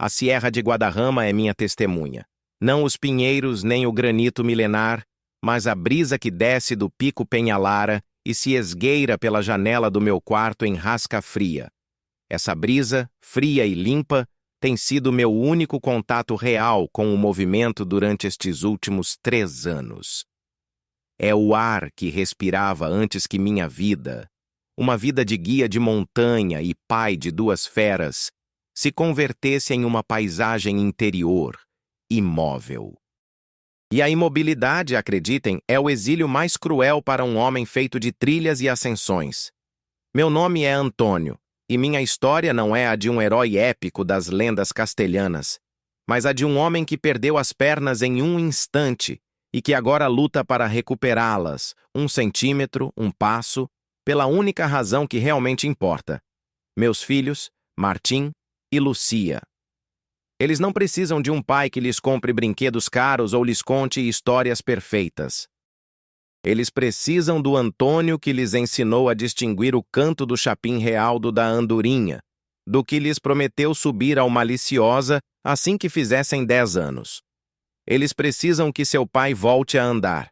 A Sierra de Guadarrama é minha testemunha. Não os pinheiros nem o granito milenar, mas a brisa que desce do pico Penhalara e se esgueira pela janela do meu quarto em Rasca Fria. Essa brisa, fria e limpa, tem sido meu único contato real com o movimento durante estes últimos 3 anos. É o ar que respirava antes que minha vida, uma vida de guia de montanha e pai de 2 feras, se convertesse em uma paisagem interior, imóvel. E a imobilidade, acreditem, é o exílio mais cruel para um homem feito de trilhas e ascensões. Meu nome é Antônio, e minha história não é a de um herói épico das lendas castelhanas, mas a de um homem que perdeu as pernas em um instante e que agora luta para recuperá-las, 1 centímetro, 1 passo, pela única razão que realmente importa: meus filhos, Martim e Lucia. Eles não precisam de um pai que lhes compre brinquedos caros ou lhes conte histórias perfeitas. Eles precisam do Antônio que lhes ensinou a distinguir o canto do chapim real do da andorinha, do que lhes prometeu subir ao Maliciosa assim que fizessem 10 anos. Eles precisam que seu pai volte a andar.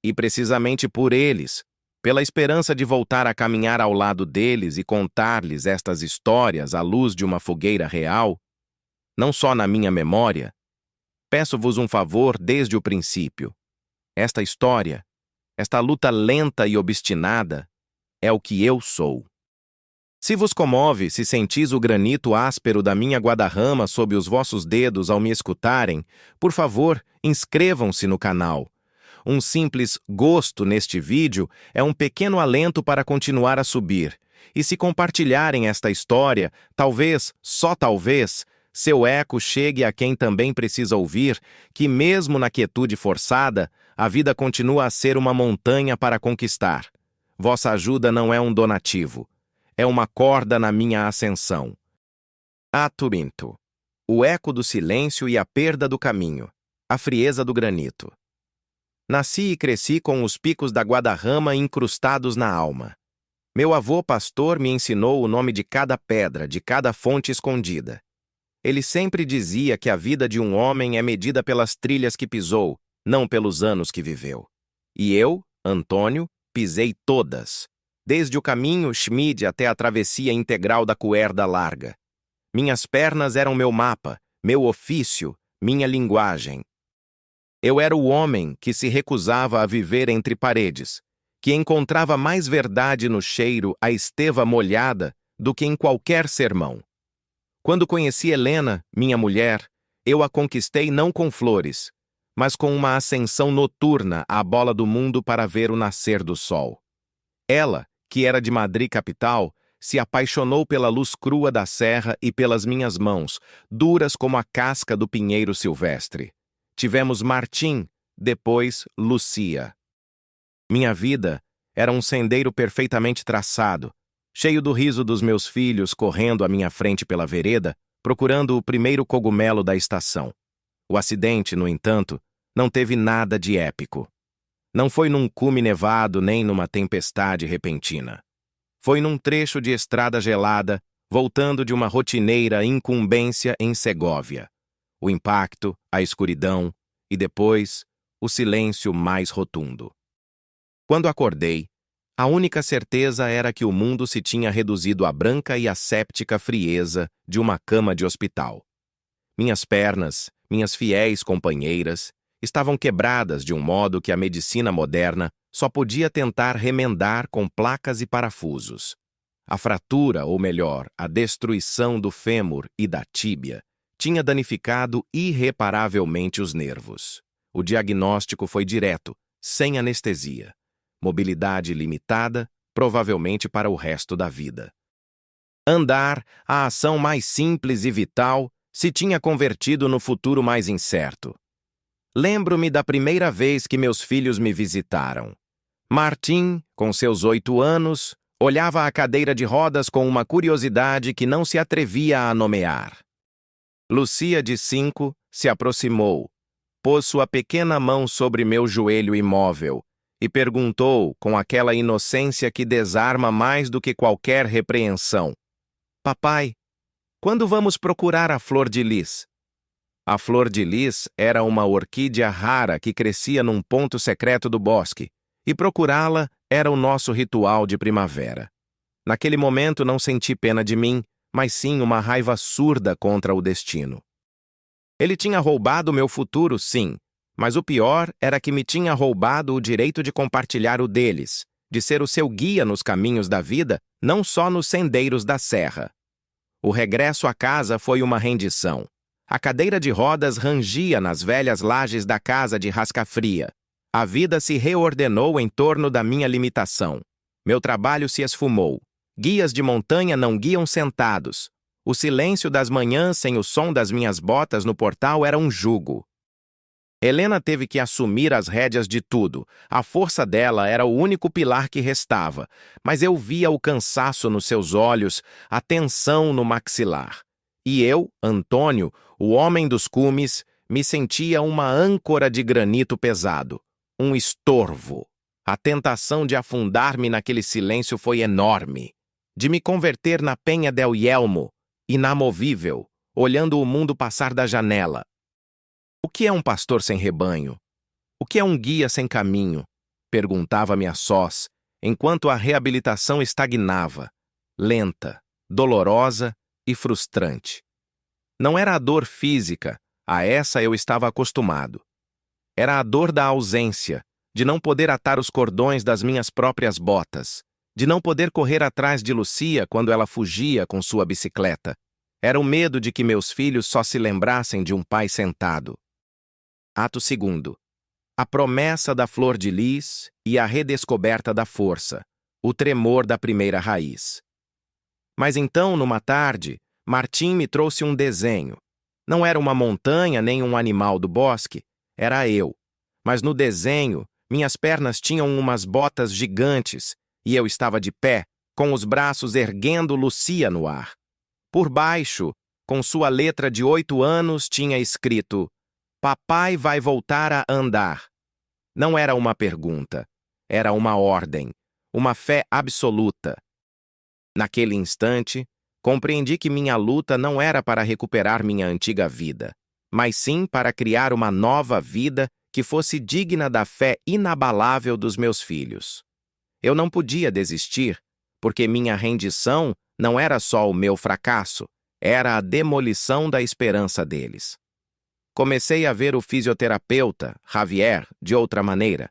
E precisamente por eles, pela esperança de voltar a caminhar ao lado deles e contar-lhes estas histórias à luz de uma fogueira real, não só na minha memória, peço-vos um favor desde o princípio. Esta história, esta luta lenta e obstinada, é o que eu sou. Se vos comove, se sentis o granito áspero da minha Guadarrama sob os vossos dedos ao me escutarem, por favor, inscrevam-se no canal. Um simples gosto neste vídeo é um pequeno alento para continuar a subir. E se compartilharem esta história, talvez, só talvez, seu eco chegue a quem também precisa ouvir que, mesmo na quietude forçada, a vida continua a ser uma montanha para conquistar. Vossa ajuda não é um donativo. É uma corda na minha ascensão. Aturinto. O eco do silêncio e a perda do caminho. A frieza do granito. Nasci e cresci com os picos da Guadarrama incrustados na alma. Meu avô pastor me ensinou o nome de cada pedra, de cada fonte escondida. Ele sempre dizia que a vida de um homem é medida pelas trilhas que pisou, não pelos anos que viveu. E eu, Antônio, pisei todas, desde o caminho Schmid até a travessia integral da Cuerda Larga. Minhas pernas eram meu mapa, meu ofício, minha linguagem. Eu era o homem que se recusava a viver entre paredes, que encontrava mais verdade no cheiro à esteva molhada do que em qualquer sermão. Quando conheci Helena, minha mulher, eu a conquistei não com flores, mas com uma ascensão noturna à bola do mundo para ver o nascer do sol. Ela, que era de Madrid capital, se apaixonou pela luz crua da serra e pelas minhas mãos, duras como a casca do pinheiro silvestre. Tivemos Martim, depois Lucia. Minha vida era um sendeiro perfeitamente traçado, cheio do riso dos meus filhos correndo à minha frente pela vereda, procurando o primeiro cogumelo da estação. O acidente, no entanto, não teve nada de épico. Não foi num cume nevado nem numa tempestade repentina. Foi num trecho de estrada gelada, voltando de uma rotineira incumbência em Segóvia. O impacto, a escuridão e depois o silêncio mais rotundo. Quando acordei, a única certeza era que o mundo se tinha reduzido à branca e asséptica frieza de uma cama de hospital. Minhas pernas, minhas fiéis companheiras, estavam quebradas de um modo que a medicina moderna só podia tentar remendar com placas e parafusos. A fratura, ou melhor, a destruição do fêmur e da tíbia, tinha danificado irreparavelmente os nervos. O diagnóstico foi direto, sem anestesia. Mobilidade limitada, provavelmente para o resto da vida. Andar, a ação mais simples e vital, se tinha convertido no futuro mais incerto. Lembro-me da primeira vez que meus filhos me visitaram. Martim, com seus 8 anos, olhava a cadeira de rodas com uma curiosidade que não se atrevia a nomear. Lucia, de 5, se aproximou, pôs sua pequena mão sobre meu joelho imóvel e perguntou, com aquela inocência que desarma mais do que qualquer repreensão: Papai, Quando vamos procurar a flor de lis? A flor de lis era uma orquídea rara que crescia num ponto secreto do bosque, e procurá-la era o nosso ritual de primavera. Naquele momento não senti pena de mim, mas sim uma raiva surda contra o destino. Ele tinha roubado meu futuro, sim, mas o pior era que me tinha roubado o direito de compartilhar o deles, de ser o seu guia nos caminhos da vida, não só nos sendeiros da serra. O regresso à casa foi uma rendição. A cadeira de rodas rangia nas velhas lajes da casa de Rascafria. A vida se reordenou em torno da minha limitação. Meu trabalho se esfumou. Guias de montanha não guiam sentados. O silêncio das manhãs sem o som das minhas botas no portal era um jugo. Helena teve que assumir as rédeas de tudo. A força dela era o único pilar que restava, mas eu via o cansaço nos seus olhos, a tensão no maxilar. E eu, Antônio, o homem dos cumes, me sentia uma âncora de granito pesado, um estorvo. A tentação de afundar-me naquele silêncio foi enorme, de me converter na Penha del Yelmo, inamovível, olhando o mundo passar da janela. O que é um pastor sem rebanho? O que é um guia sem caminho? Perguntava-me a sós, enquanto a reabilitação estagnava, lenta, dolorosa e frustrante. Não era a dor física, a essa eu estava acostumado. Era a dor da ausência, de não poder atar os cordões das minhas próprias botas, de não poder correr atrás de Lucia quando ela fugia com sua bicicleta. Era o medo de que meus filhos só se lembrassem de um pai sentado. Ato 2. A promessa da flor de lis e a redescoberta da força, o tremor da primeira raiz. Mas então, numa tarde, Martim me trouxe um desenho. Não era uma montanha nem um animal do bosque, era eu. Mas no desenho, minhas pernas tinham umas botas gigantes e eu estava de pé, com os braços erguendo Lucia no ar. Por baixo, com sua letra de 8 anos, tinha escrito: Papai vai voltar a andar. Não era uma pergunta, era uma ordem, uma fé absoluta. Naquele instante, compreendi que minha luta não era para recuperar minha antiga vida, mas sim para criar uma nova vida que fosse digna da fé inabalável dos meus filhos. Eu não podia desistir, porque minha rendição não era só o meu fracasso, era a demolição da esperança deles. Comecei a ver o fisioterapeuta, Javier, de outra maneira.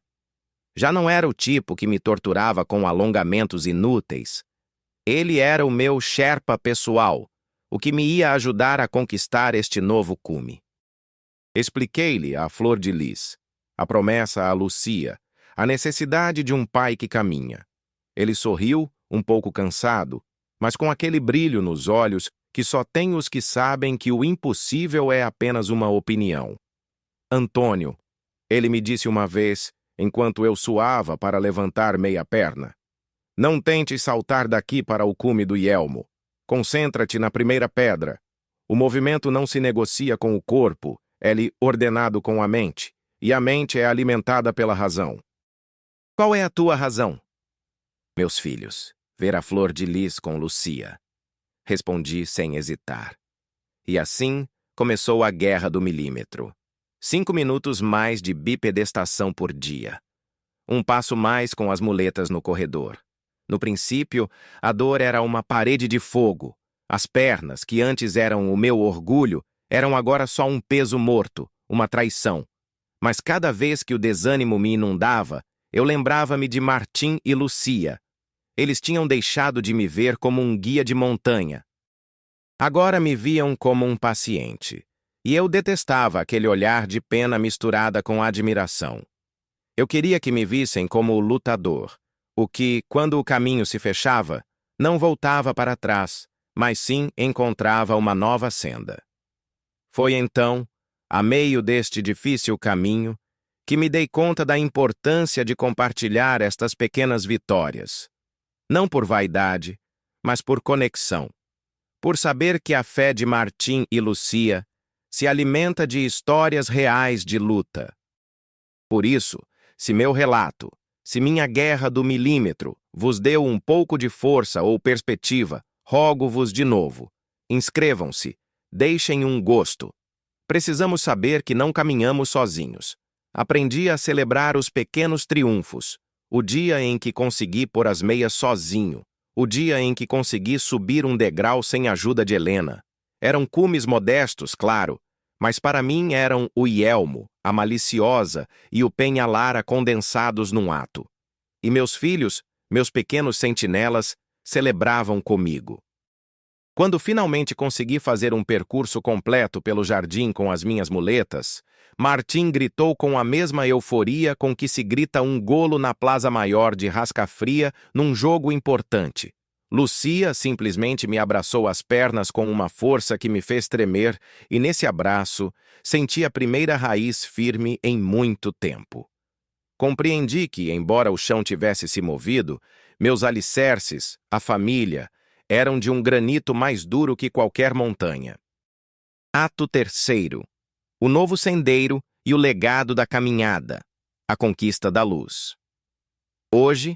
Já não era o tipo que me torturava com alongamentos inúteis. Ele era o meu Sherpa pessoal, o que me ia ajudar a conquistar este novo cume. Expliquei-lhe a flor de lis, a promessa a Lucia, a necessidade de um pai que caminha. Ele sorriu, um pouco cansado, mas com aquele brilho nos olhos que só tem os que sabem que o impossível é apenas uma opinião. Antônio, ele me disse uma vez, enquanto eu suava para levantar meia perna, não tente saltar daqui para o cume do Yelmo. Concentra-te na primeira pedra. O movimento não se negocia com o corpo, é-lhe ordenado com a mente, e a mente é alimentada pela razão. Qual é a tua razão? Meus filhos, ver a flor de lis com Lucia. Respondi sem hesitar. E assim começou a guerra do milímetro. 5 minutos mais de bipedestação por dia. Um passo mais com as muletas no corredor. No princípio, a dor era uma parede de fogo. As pernas, que antes eram o meu orgulho, eram agora só um peso morto, uma traição. Mas cada vez que o desânimo me inundava, eu lembrava-me de Martim e Lucia. Eles tinham deixado de me ver como um guia de montanha. Agora me viam como um paciente. E eu detestava aquele olhar de pena misturada com admiração. Eu queria que me vissem como o lutador, o que, quando o caminho se fechava, não voltava para trás, mas sim encontrava uma nova senda. Foi então, a meio deste difícil caminho, que me dei conta da importância de compartilhar estas pequenas vitórias. Não por vaidade, mas por conexão. Por saber que a fé de Martim e Lucia se alimenta de histórias reais de luta. Por isso, se meu relato, se minha guerra do milímetro vos deu um pouco de força ou perspectiva, rogo-vos de novo, Inscrevam-se. Deixem um gosto. Precisamos saber que não caminhamos sozinhos. Aprendi a celebrar os pequenos triunfos. O dia em que consegui pôr as meias sozinho. O dia em que consegui subir um degrau sem ajuda de Helena. Eram cumes modestos, claro, mas para mim eram o Ielmo, a Maliciosa e o Penhalara condensados num ato. E meus filhos, meus pequenos sentinelas, celebravam comigo. Quando finalmente consegui fazer um percurso completo pelo jardim com as minhas muletas, Martim gritou com a mesma euforia com que se grita um golo na Plaza Maior de Rascafria num jogo importante. Lucia simplesmente me abraçou as pernas com uma força que me fez tremer, e nesse abraço senti a primeira raiz firme em muito tempo. Compreendi que, embora o chão tivesse se movido, meus alicerces, a família, eram de um granito mais duro que qualquer montanha. Ato terceiro. O novo sendeiro e o legado da caminhada. A conquista da luz. Hoje,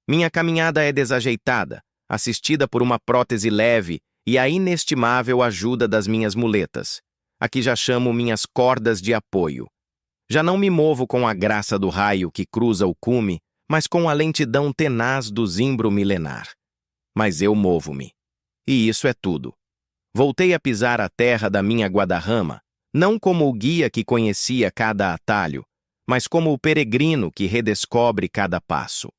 minha caminhada é desajeitada, assistida por uma prótese leve e a inestimável ajuda das minhas muletas, a que já chamo minhas cordas de apoio. Já não me movo com a graça do raio que cruza o cume, mas com a lentidão tenaz do zimbro milenar. Mas eu movo-me. E isso é tudo. Voltei a pisar a terra da minha Guadarrama, não como o guia que conhecia cada atalho, mas como o peregrino que redescobre cada passo.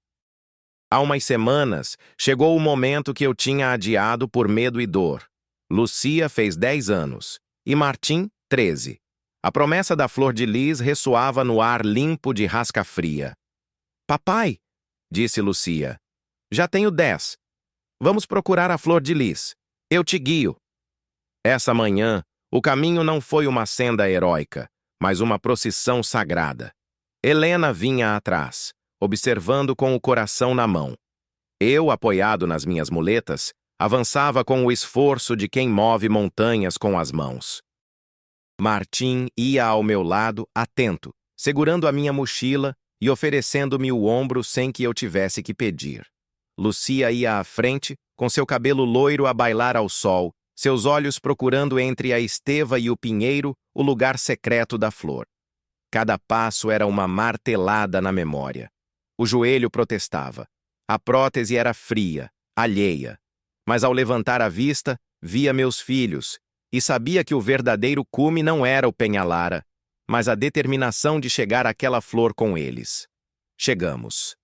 Há umas semanas, chegou o momento que eu tinha adiado por medo e dor. Lucia fez 10 anos, e Martim, 13. A promessa da flor de lis ressoava no ar limpo de Rascafria. Papai, disse Lucia, já tenho 10. Vamos procurar a flor de lis. Eu te guio. Essa manhã, o caminho não foi uma senda heróica, mas uma procissão sagrada. Helena vinha atrás, observando com o coração na mão. Eu, apoiado nas minhas muletas, avançava com o esforço de quem move montanhas com as mãos. Martim ia ao meu lado, atento, segurando a minha mochila e oferecendo-me o ombro sem que eu tivesse que pedir. Lucia ia à frente, com seu cabelo loiro a bailar ao sol, seus olhos procurando entre a esteva e o pinheiro o lugar secreto da flor. Cada passo era uma martelada na memória. O joelho protestava. A prótese era fria, alheia. Mas ao levantar a vista, via meus filhos, e sabia que o verdadeiro cume não era o Penhalara, mas a determinação de chegar àquela flor com eles. Chegamos.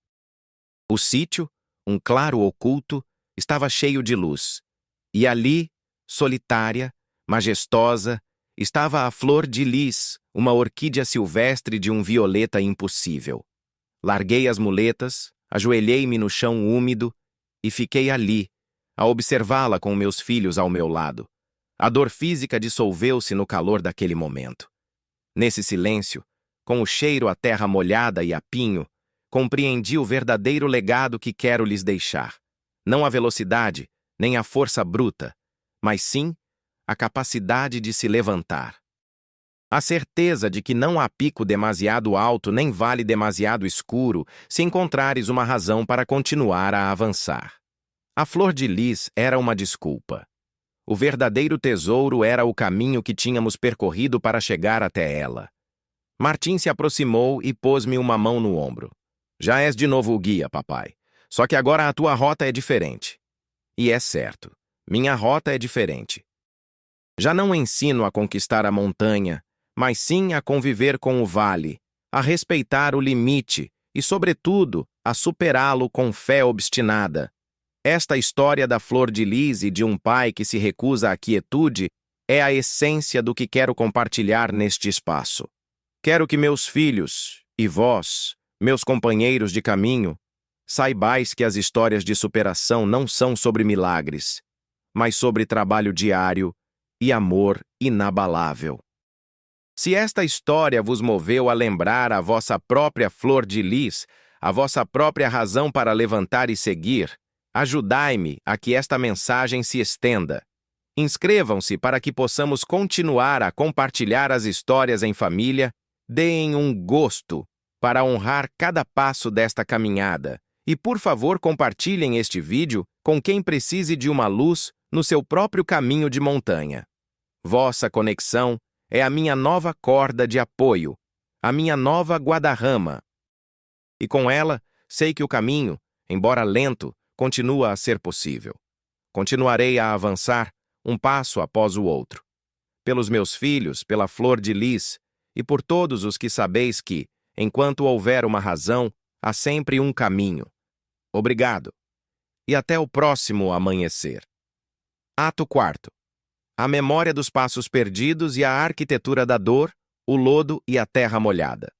O sítio, um claro oculto, estava cheio de luz. E ali, solitária, majestosa, estava a flor de lis, uma orquídea silvestre de um violeta impossível. Larguei as muletas, ajoelhei-me no chão úmido e fiquei ali, a observá-la com meus filhos ao meu lado. A dor física dissolveu-se no calor daquele momento. Nesse silêncio, com o cheiro à terra molhada e a pinho, compreendi o verdadeiro legado que quero lhes deixar. Não a velocidade, nem a força bruta, mas sim a capacidade de se levantar. A certeza de que não há pico demasiado alto nem vale demasiado escuro se encontrares uma razão para continuar a avançar. A flor de lis era uma desculpa. O verdadeiro tesouro era o caminho que tínhamos percorrido para chegar até ela. Martim se aproximou e pôs-me uma mão no ombro. Já és de novo o guia, papai. Só que agora a tua rota é diferente. E é certo, minha rota é diferente. Já não ensino a conquistar a montanha, mas sim a conviver com o vale, a respeitar o limite e, sobretudo, a superá-lo com fé obstinada. Esta história da flor de lis e de um pai que se recusa à quietude é a essência do que quero compartilhar neste espaço. Quero que meus filhos, e vós, meus companheiros de caminho, saibais que as histórias de superação não são sobre milagres, mas sobre trabalho diário e amor inabalável. Se esta história vos moveu a lembrar a vossa própria flor de lis, a vossa própria razão para levantar e seguir, ajudai-me a que esta mensagem se estenda. Inscrevam-se para que possamos continuar a compartilhar as histórias em família, deem um gosto para honrar cada passo desta caminhada e, por favor, compartilhem este vídeo com quem precise de uma luz no seu próprio caminho de montanha. Vossa conexão é a minha nova corda de apoio, a minha nova guarda-rama. E com ela, sei que o caminho, embora lento, continua a ser possível. Continuarei a avançar, um passo após o outro. Pelos meus filhos, pela flor de lis, e por todos os que sabeis que, enquanto houver uma razão, há sempre um caminho. Obrigado. E até o próximo amanhecer. Ato 4. A memória dos passos perdidos e a arquitetura da dor, o lodo e a terra molhada.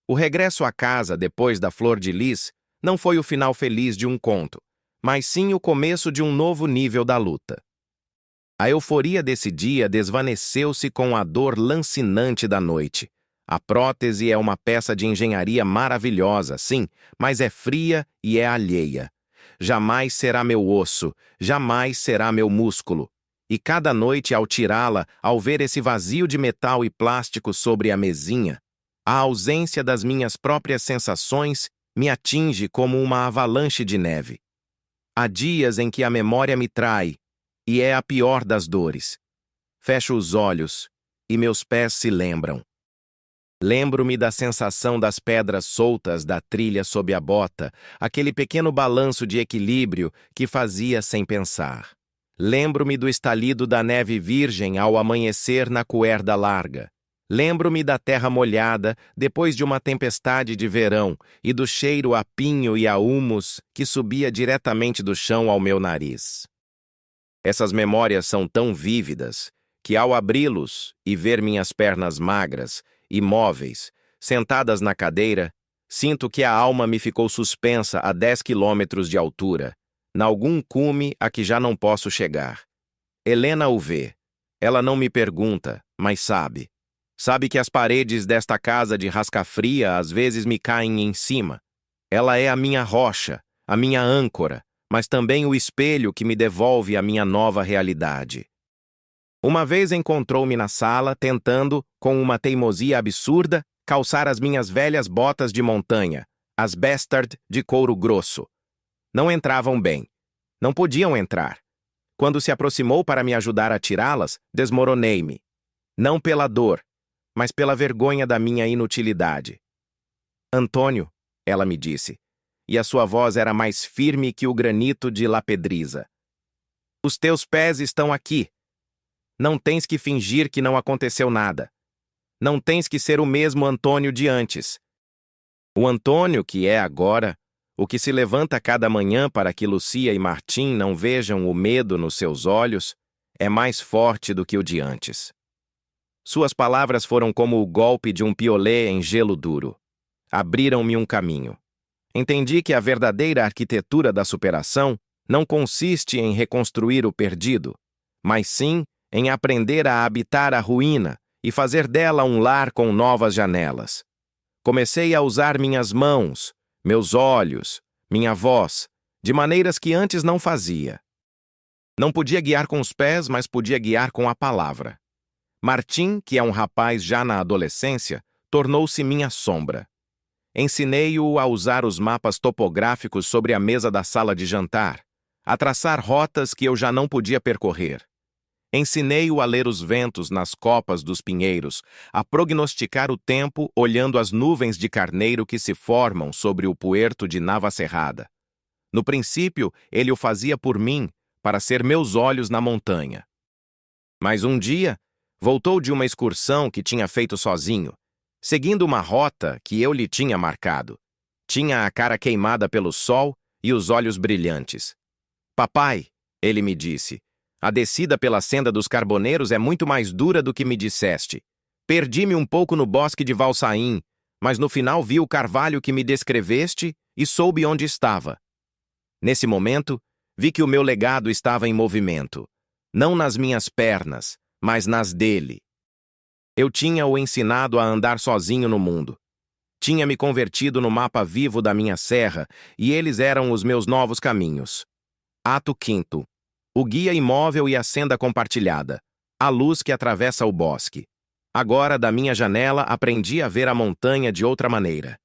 O regresso à casa depois da flor de lis não foi o final feliz de um conto, mas sim o começo de um novo nível da luta. A euforia desse dia desvaneceu-se com a dor lancinante da noite. A prótese é uma peça de engenharia maravilhosa, sim, mas é fria e é alheia. Jamais será meu osso, jamais será meu músculo. E cada noite, ao tirá-la, ao ver esse vazio de metal e plástico sobre a mesinha, a ausência das minhas próprias sensações me atinge como uma avalanche de neve. Há dias em que a memória me trai, e é a pior das dores. Fecho os olhos, e meus pés se lembram. Lembro-me da sensação das pedras soltas da trilha sob a bota, aquele pequeno balanço de equilíbrio que fazia sem pensar. Lembro-me do estalido da neve virgem ao amanhecer na cuerda larga. Lembro-me da terra molhada depois de uma tempestade de verão e do cheiro a pinho e a humus que subia diretamente do chão ao meu nariz. Essas memórias são tão vívidas que, ao abri-los e ver minhas pernas magras, imóveis, sentadas na cadeira, sinto que a alma me ficou suspensa a 10 quilômetros de altura, nalgum cume a que já não posso chegar. Helena o vê. Ela não me pergunta, mas sabe. Sabe que as paredes desta casa de rasca-fria às vezes me caem em cima. Ela é a minha rocha, a minha âncora, mas também o espelho que me devolve a minha nova realidade. Uma vez encontrou-me na sala tentando, com uma teimosia absurda, calçar as minhas velhas botas de montanha, as Bastard de couro grosso. Não entravam bem. Não podiam entrar. Quando se aproximou para me ajudar a tirá-las, desmoronei-me. Não pela dor, mas pela vergonha da minha inutilidade. Antônio, ela me disse, e a sua voz era mais firme que o granito de La Pedriza. Os teus pés estão aqui. Não tens que fingir que não aconteceu nada. Não tens que ser o mesmo Antônio de antes. O Antônio que é agora, o que se levanta cada manhã para que Lucia e Martim não vejam o medo nos seus olhos, é mais forte do que o de antes. Suas palavras foram como o golpe de um piolé em gelo duro. Abriram-me um caminho. Entendi que a verdadeira arquitetura da superação não consiste em reconstruir o perdido, mas sim em aprender a habitar a ruína e fazer dela um lar com novas janelas. Comecei a usar minhas mãos, meus olhos, minha voz, de maneiras que antes não fazia. Não podia guiar com os pés, mas podia guiar com a palavra. Martim, que é um rapaz já na adolescência, tornou-se minha sombra. Ensinei-o a usar os mapas topográficos sobre a mesa da sala de jantar, a traçar rotas que eu já não podia percorrer. Ensinei-o a ler os ventos nas copas dos pinheiros, a prognosticar o tempo olhando as nuvens de carneiro que se formam sobre o puerto de Navacerrada. No princípio, ele o fazia por mim, para ser meus olhos na montanha. Mas um dia, voltou de uma excursão que tinha feito sozinho, seguindo uma rota que eu lhe tinha marcado. Tinha a cara queimada pelo sol e os olhos brilhantes. Papai, ele me disse, a descida pela senda dos carboneiros é muito mais dura do que me disseste. Perdi-me um pouco no bosque de Valsaim, mas no final vi o carvalho que me descreveste e soube onde estava. Nesse momento, vi que o meu legado estava em movimento, não nas minhas pernas, mas nas dele. Eu tinha-o ensinado a andar sozinho no mundo. Tinha me convertido no mapa vivo da minha serra e eles eram os meus novos caminhos. Ato 5. O guia imóvel e a senda compartilhada. A luz que atravessa o bosque. Agora, da minha janela, aprendi a ver a montanha de outra maneira.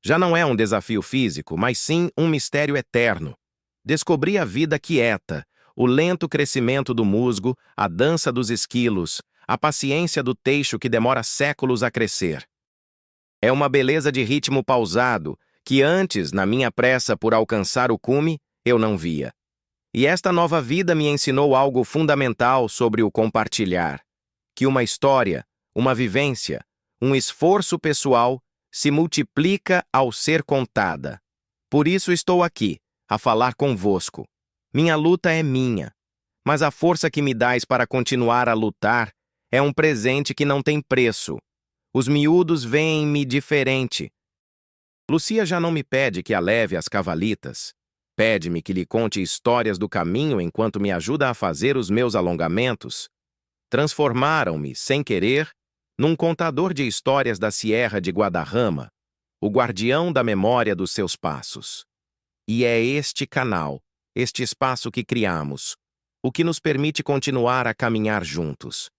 Já não é um desafio físico, mas sim um mistério eterno. Descobri a vida quieta, o lento crescimento do musgo, a dança dos esquilos, a paciência do teixo que demora séculos a crescer. É uma beleza de ritmo pausado, que antes, na minha pressa por alcançar o cume, eu não via. E esta nova vida me ensinou algo fundamental sobre o compartilhar, que uma história, uma vivência, um esforço pessoal se multiplica ao ser contada. Por isso estou aqui, a falar convosco. Minha luta é minha, mas a força que me dais para continuar a lutar é um presente que não tem preço. Os miúdos veem-me diferente. Lucia já não me pede que a leve às cavalitas. Pede-me que lhe conte histórias do caminho enquanto me ajuda a fazer os meus alongamentos. Transformaram-me, sem querer, num contador de histórias da Sierra de Guadarrama, o guardião da memória dos seus passos. E é este canal, este espaço que criamos, o que nos permite continuar a caminhar juntos.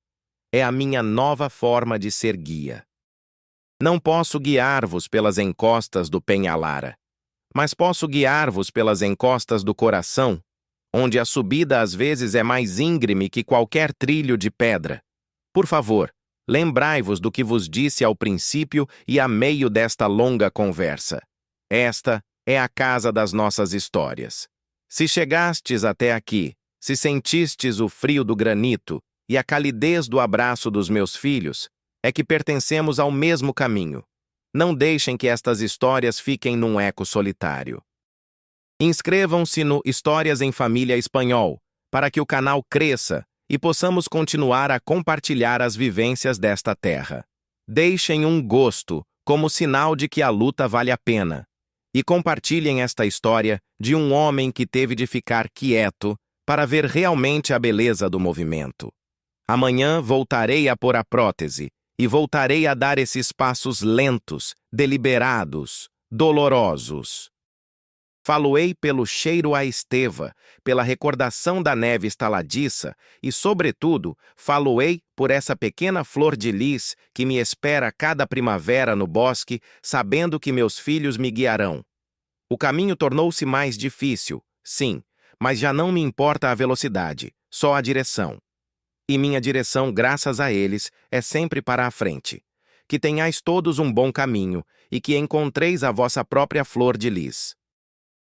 É a minha nova forma de ser guia. Não posso guiar-vos pelas encostas do Penhalara, mas posso guiar-vos pelas encostas do coração, onde a subida às vezes é mais íngreme que qualquer trilho de pedra. Por favor, lembrai-vos do que vos disse ao princípio e a meio desta longa conversa. Esta é a casa das nossas histórias. Se chegastes até aqui, se sentistes o frio do granito e a calidez do abraço dos meus filhos, é que pertencemos ao mesmo caminho. Não deixem que estas histórias fiquem num eco solitário. Inscrevam-se no Histórias em Família Espanhol, para que o canal cresça e possamos continuar a compartilhar as vivências desta terra. Deixem um gosto como sinal de que a luta vale a pena. E compartilhem esta história de um homem que teve de ficar quieto para ver realmente a beleza do movimento. Amanhã voltarei a pôr a prótese e voltarei a dar esses passos lentos, deliberados, dolorosos. Falo-ei pelo cheiro à esteva, pela recordação da neve estaladiça e, sobretudo, falo-ei por essa pequena flor de lis que me espera cada primavera no bosque, sabendo que meus filhos me guiarão. O caminho tornou-se mais difícil, sim, mas já não me importa a velocidade, só a direção. E minha direção, graças a eles, é sempre para a frente. Que tenhais todos um bom caminho e que encontreis a vossa própria flor de lis.